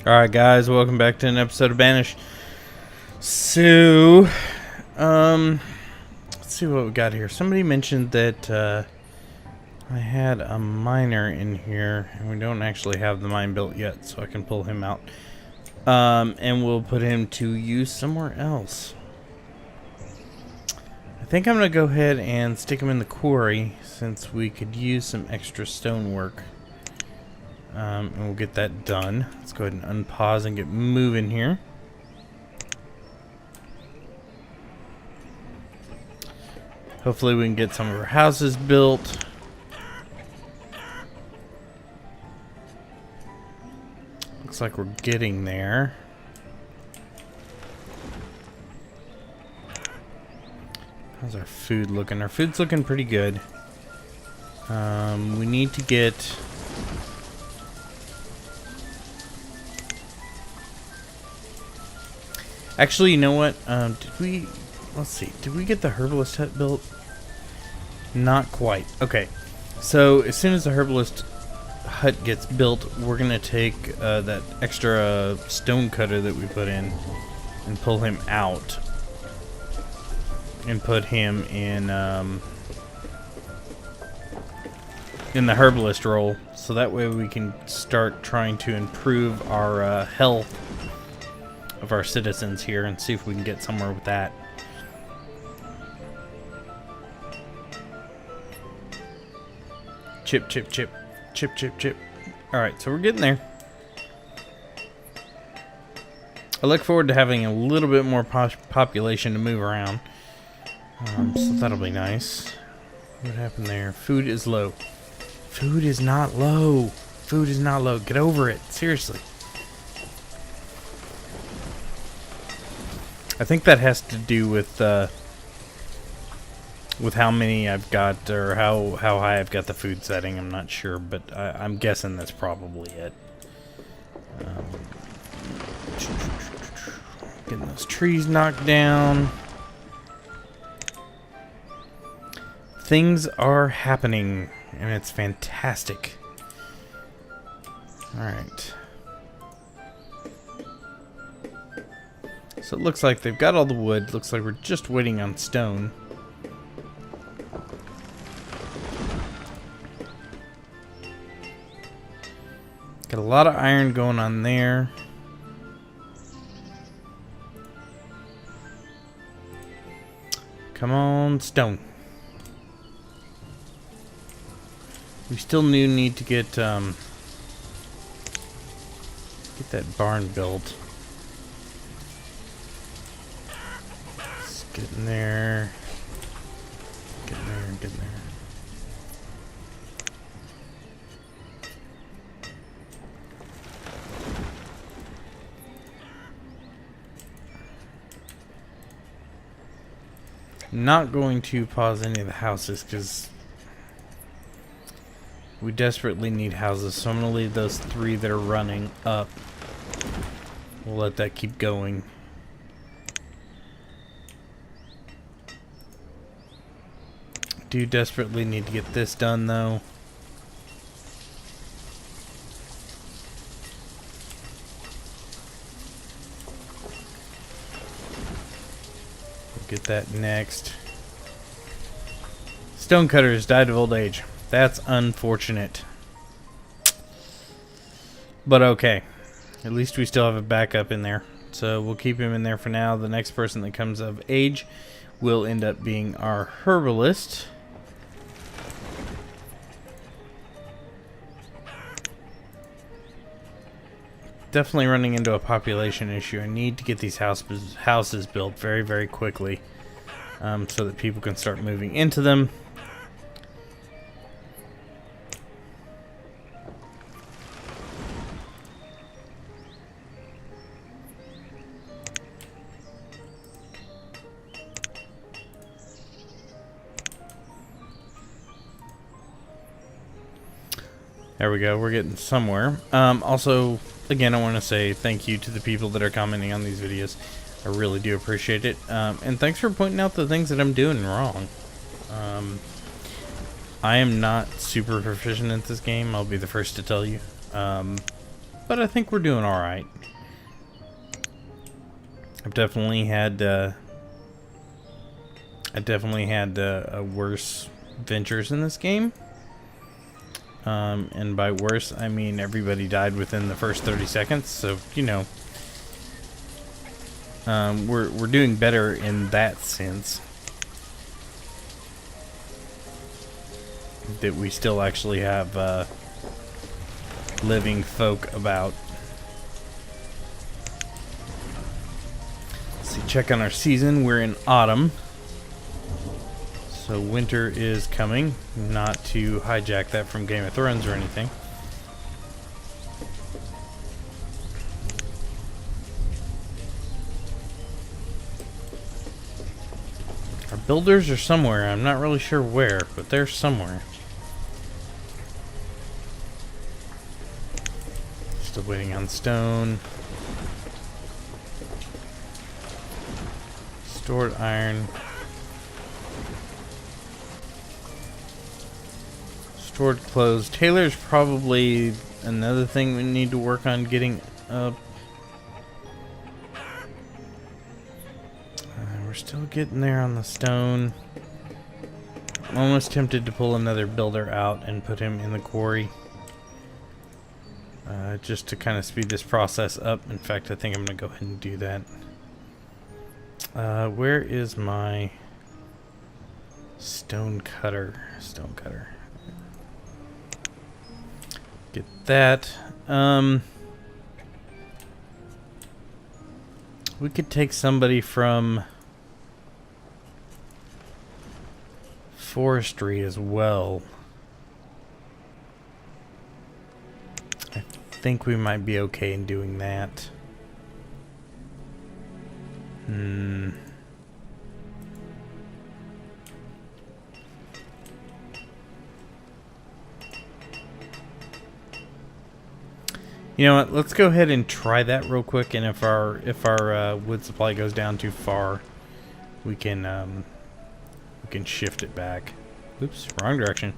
Alright guys, welcome back to an episode of Banished. So, let's see what we got here. Somebody mentioned that I had a miner in here, and we don't actually have the mine built yet, so I can pull him out. And we'll put him to use somewhere else. I think I'm going to go ahead and stick him in the quarry, since we could use some extra stonework. And we'll get that done. Let's go ahead and unpause and get moving here. Hopefully we can get some of our houses built. Looks like we're getting there. How's our food looking? Our food's looking pretty good. We need to get... Actually, you know what? Let's see. Did we get the herbalist hut built? Not quite. Okay. So, as soon as the herbalist hut gets built, we're going to take that extra stone cutter that we put in and pull him out. And put him in the herbalist role. So that way we can start trying to improve our health of our citizens here and see if we can get somewhere with that. Chip, chip, chip. Chip, chip, chip. Alright, so we're getting there. I look forward to having a little bit more population to move around. So that'll be nice. What happened there? Food is low. Food is not low. Food is not low. Get over it. Seriously. I think that has to do with how many I've got, or how high I've got the food setting. I'm not sure, but I'm guessing that's probably it. Getting those trees knocked down. Things are happening, and it's fantastic. All right. So it looks like they've got all the wood. Looks like we're just waiting on stone. Got a lot of iron going on there. Come on, stone. We still need to get that barn built. Getting there. Getting there, getting there. Not going to pause any of the houses because we desperately need houses. So I'm going to leave those 3 that are running up. We'll let that keep going. Do desperately need to get this done though. We'll get that next. Stonecutters died of old age. That's unfortunate. But okay. At least we still have a backup in there. So we'll keep him in there for now. The next person that comes of age will end up being our herbalist. Definitely running into a population issue. I need to get these houses built very, very quickly so that people can start moving into them. There we go. We're getting somewhere. Also, again, I want to say thank you to the people that are commenting on these videos. I really do appreciate it. And thanks for pointing out the things that I'm doing wrong. I am not super proficient at this game. I'll be the first to tell you. but I think we're doing all right. I've definitely had worse ventures in this game. And by worse, I mean everybody died within the first 30 seconds. So, you know, we're doing better in that sense. That we still actually have living folk about. Let's see, check on our season. We're in autumn. So winter is coming. Not to hijack that from Game of Thrones or anything. Our builders are somewhere. I'm not really sure where, but they're somewhere. Still waiting on stone. Stored iron. Stored clothes. Tailor's probably another thing we need to work on getting up. We're still getting there on the stone. I'm almost tempted to pull another builder out and put him in the quarry. Just to kind of speed this process up. In fact, I think I'm going to go ahead and do that. Where is my stone cutter? Stone cutter. Get that. We could take somebody from forestry as well. I think we might be okay in doing that. You know what? Let's go ahead and try that real quick, and if our wood supply goes down too far, we can shift it back. Oops, wrong direction.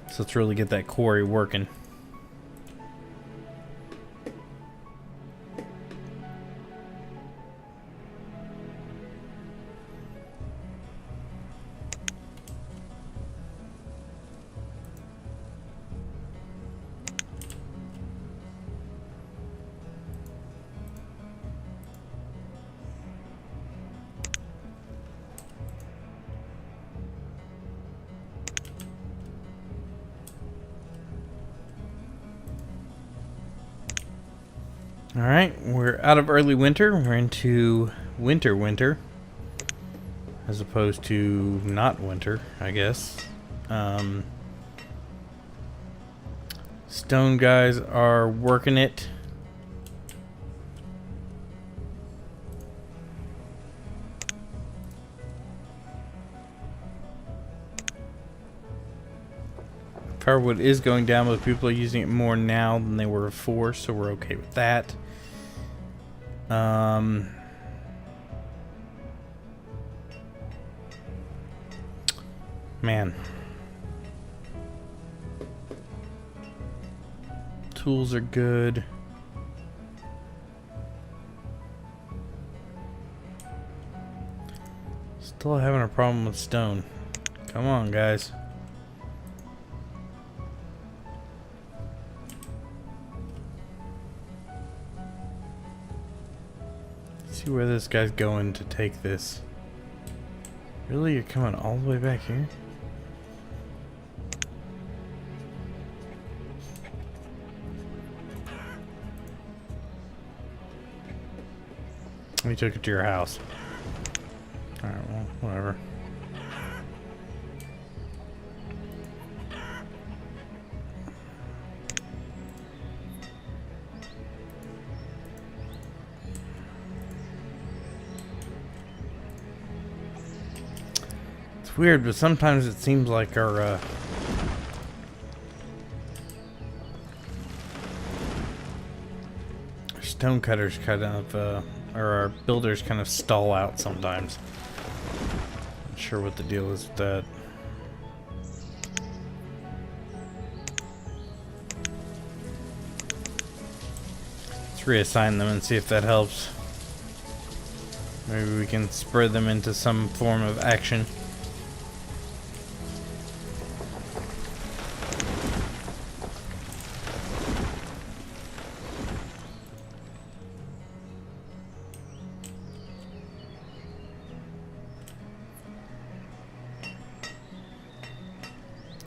So let's really get that quarry working. Alright, we're out of early winter. We're into winter. As opposed to not winter, I guess. Stone guys are working it. Firewood is going down, but people are using it more now than they were before, so we're okay with that. Man. Tools are good. Still having a problem with stone. Come on, guys. See where this guy's going to take this. Really? You're coming all the way back here? We took it to your house. Alright, well, whatever. It's weird, but sometimes it seems like our stone cutters kind of or our builders kind of stall out sometimes. Not sure what the deal is with that. reassign them and see if that helps. Maybe we can spread them into some form of action.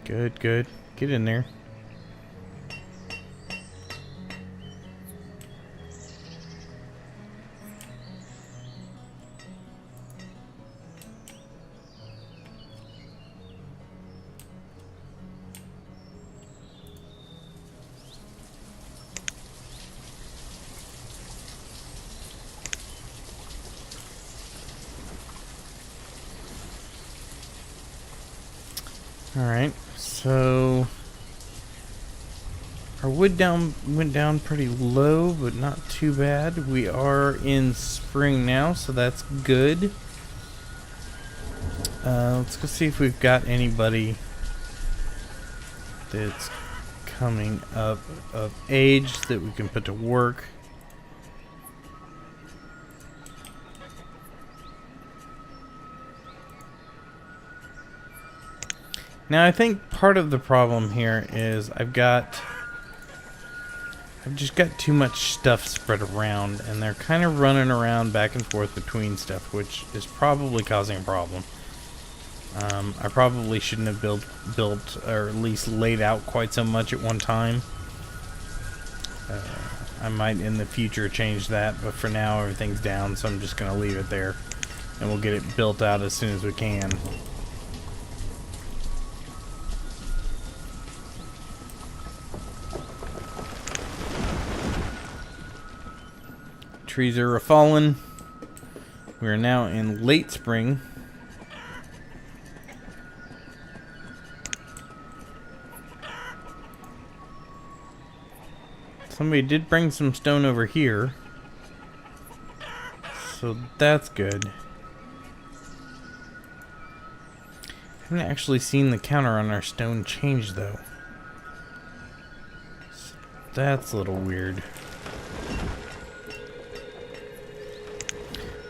Good, good. Get in there. Alright, so our wood went down pretty low, but not too bad. We are in spring now, so that's good. Let's go see if we've got anybody that's coming up of age that we can put to work. Now I think part of the problem here is I've just got too much stuff spread around, and they're kind of running around back and forth between stuff, which is probably causing a problem. I probably shouldn't have built or at least laid out quite so much at one time. I might in the future change that, but for now everything's down, so I'm just going to leave it there, and we'll get it built out as soon as we can. Trees are fallen. We are now in late spring. Somebody did bring some stone over here, so that's good. I haven't actually seen the counter on our stone change though. So that's a little weird.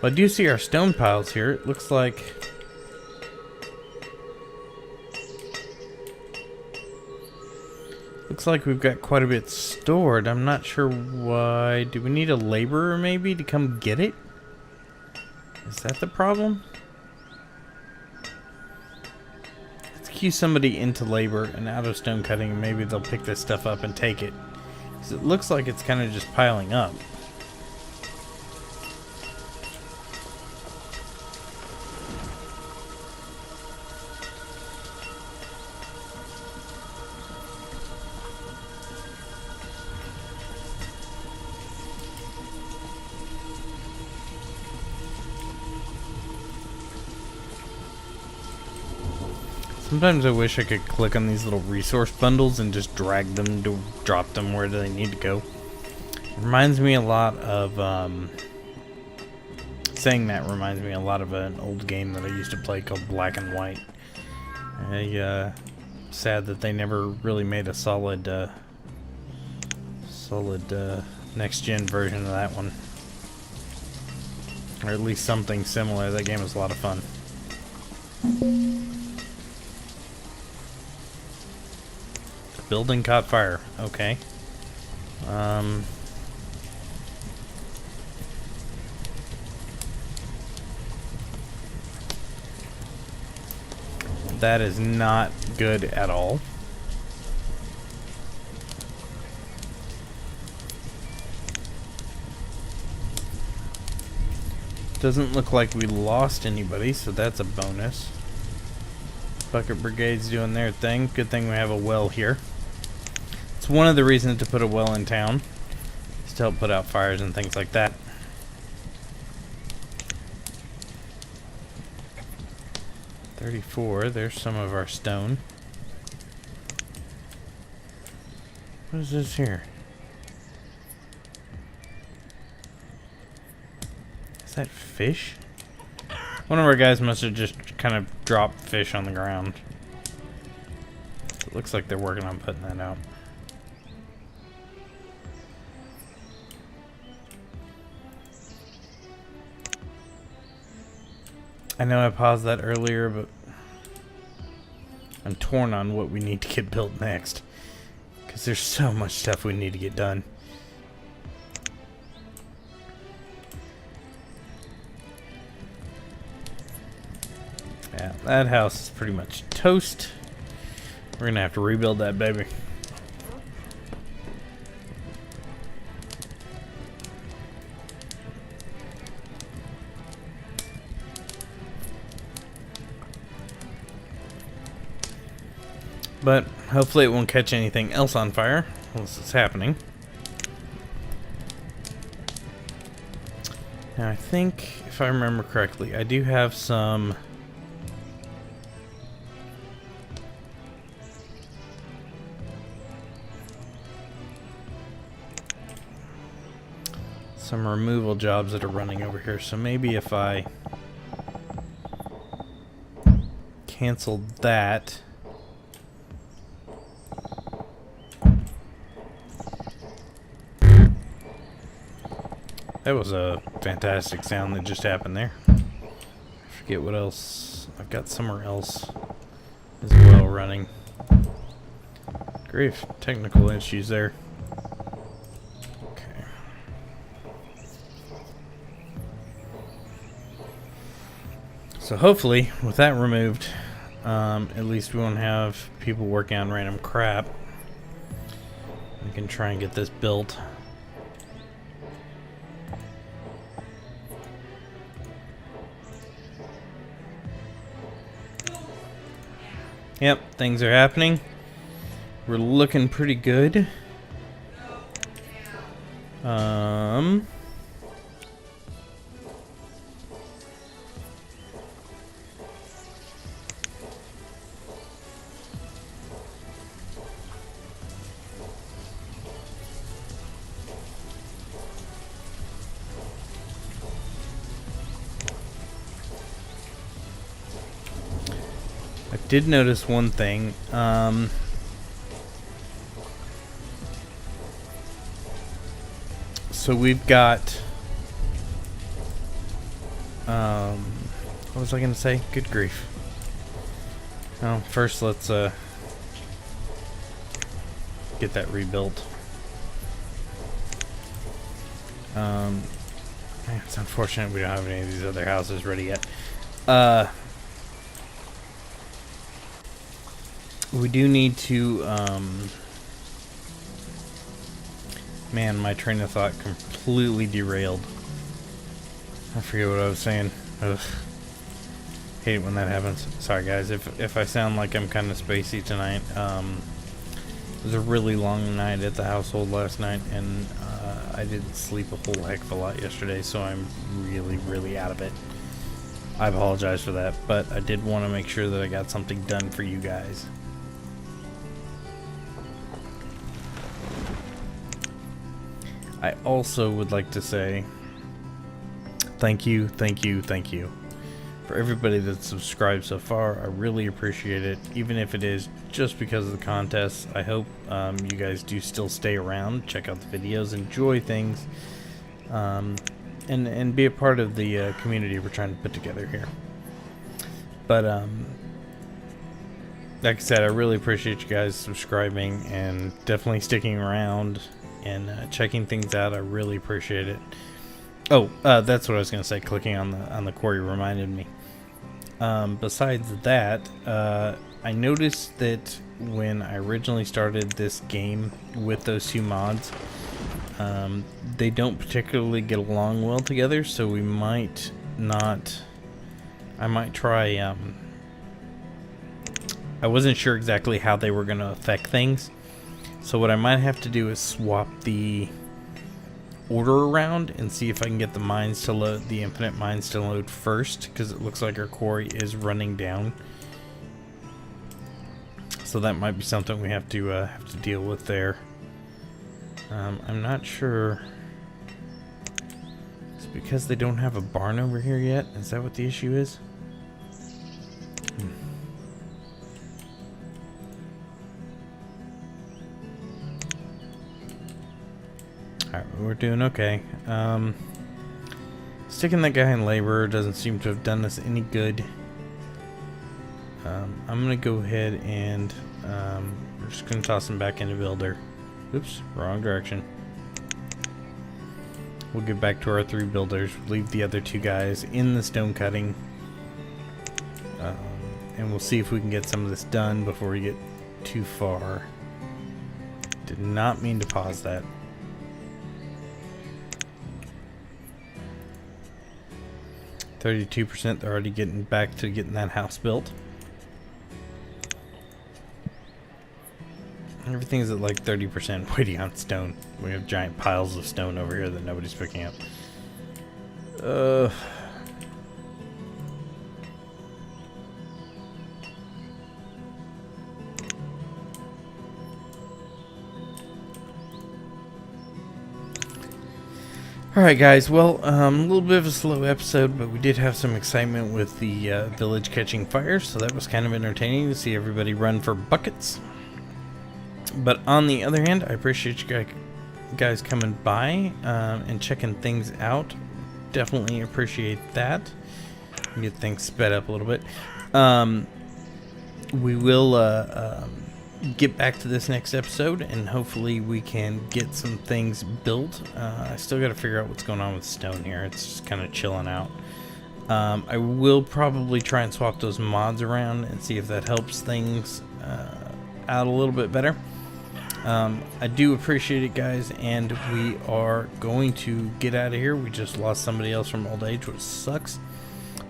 Well, I do see our stone piles here. It looks like we've got quite a bit stored. I'm not sure why. Do we need a laborer maybe to come get it? Is that the problem? Let's cue somebody into labor and out of stone cutting, and maybe they'll pick this stuff up and take it. Because it looks like it's kind of just piling up. Sometimes I wish I could click on these little resource bundles and just drag them to drop them where they need to go. It reminds me a lot of, saying that reminds me a lot of an old game that I used to play called Black and White. Sad that they never really made a solid next-gen version of that one. Or at least something similar. That game was a lot of fun. Building caught fire. Okay. That is not good at all. Doesn't look like we lost anybody, so that's a bonus. Bucket Brigade's doing their thing. Good thing we have a well here. It's one of the reasons to put a well in town, is to help put out fires and things like that. $34, there's some of our stone. What is this here? Is that fish? One of our guys must have just kind of dropped fish on the ground. It looks like they're working on putting that out. I know I paused that earlier, but I'm torn on what we need to get built next. Because there's so much stuff we need to get done. Yeah, that house is pretty much toast. We're gonna have to rebuild that baby. But hopefully it won't catch anything else on fire while this is happening. Now I think, if I remember correctly, I do have some removal jobs that are running over here. So maybe if I cancel that. That was a fantastic sound that just happened there. I forget what else. I've got somewhere else as well running. Grief, technical issues there. Okay. So hopefully, with that removed, at least we won't have people working on random crap. We can try and get this built. Yep, things are happening. We're looking pretty good. I did notice one thing. So we've got what was I gonna say? Good grief. Well, first let's get that rebuilt. It's unfortunate we don't have any of these other houses ready yet. We do need to, man, my train of thought completely derailed. I forget what I was saying. Ugh. Hate it when that happens. Sorry guys, if I sound like I'm kind of spacey tonight. It was a really long night at the household last night, and I didn't sleep a whole heck of a lot yesterday, so I'm really out of it. I apologize for that, but I did want to make sure that I got something done for you guys. I also would like to say thank you for everybody that's subscribed so far. I really appreciate it, even if it is just because of the contests. I hope you guys do still stay around, check out the videos, enjoy things, and be a part of the community we're trying to put together here. But like I said, I really appreciate you guys subscribing and definitely sticking around and checking things out. I really appreciate it. Oh, that's what I was going to say. Clicking on the quarry reminded me. Besides that, I noticed that when I originally started this game with those two mods, they don't particularly get along well together, so we might not... I might try... I wasn't sure exactly how they were going to affect things. So what I might have to do is swap the order around and see if I can get the mines to load, the infinite mines to load first, because it looks like our quarry is running down. So that might be something we have to deal with there. I'm not sure. It's because they don't have a barn over here yet. Is that what the issue is? Alright, we're doing okay. sticking that guy in labor doesn't seem to have done us any good. I'm going to go ahead and we're just going to toss him back into builder. Oops, wrong direction. We'll get back to our 3 builders. Leave the other 2 guys in the stone cutting. And we'll see if we can get some of this done before we get too far. Did not mean to pause that. %. They're already getting back to getting that house built. Everything's at like 30% waiting on stone. We have giant piles of stone over here that nobody's picking up. Alright guys, well, a little bit of a slow episode, but we did have some excitement with the village catching fire, so that was kind of entertaining to see everybody run for buckets. But on the other hand, I appreciate you guys coming by and checking things out. Definitely appreciate that. Get things sped up a little bit. We will get back to this next episode, and hopefully we can get some things built. I still got to figure out what's going on with stone here. It's just kind of chilling out. I will probably try and swap those mods around and see if that helps things out a little bit better. I do appreciate it, guys, and we are going to get out of here. We just lost somebody else from old age, which sucks.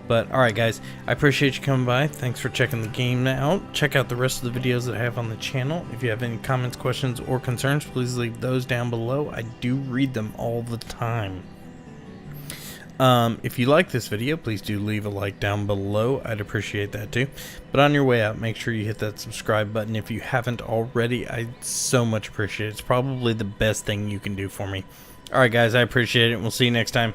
But alright guys, I appreciate you coming by. Thanks for checking the game out. Check out the rest of the videos that I have on the channel. If you have any comments, questions, or concerns, please leave those down below. I do read them all the time. If you like this video, please do leave a like down below. I'd appreciate that too. But on your way out, make sure you hit that subscribe button if you haven't already. I so much appreciate it. It's probably the best thing you can do for me. Alright guys, I appreciate it, and we'll see you next time.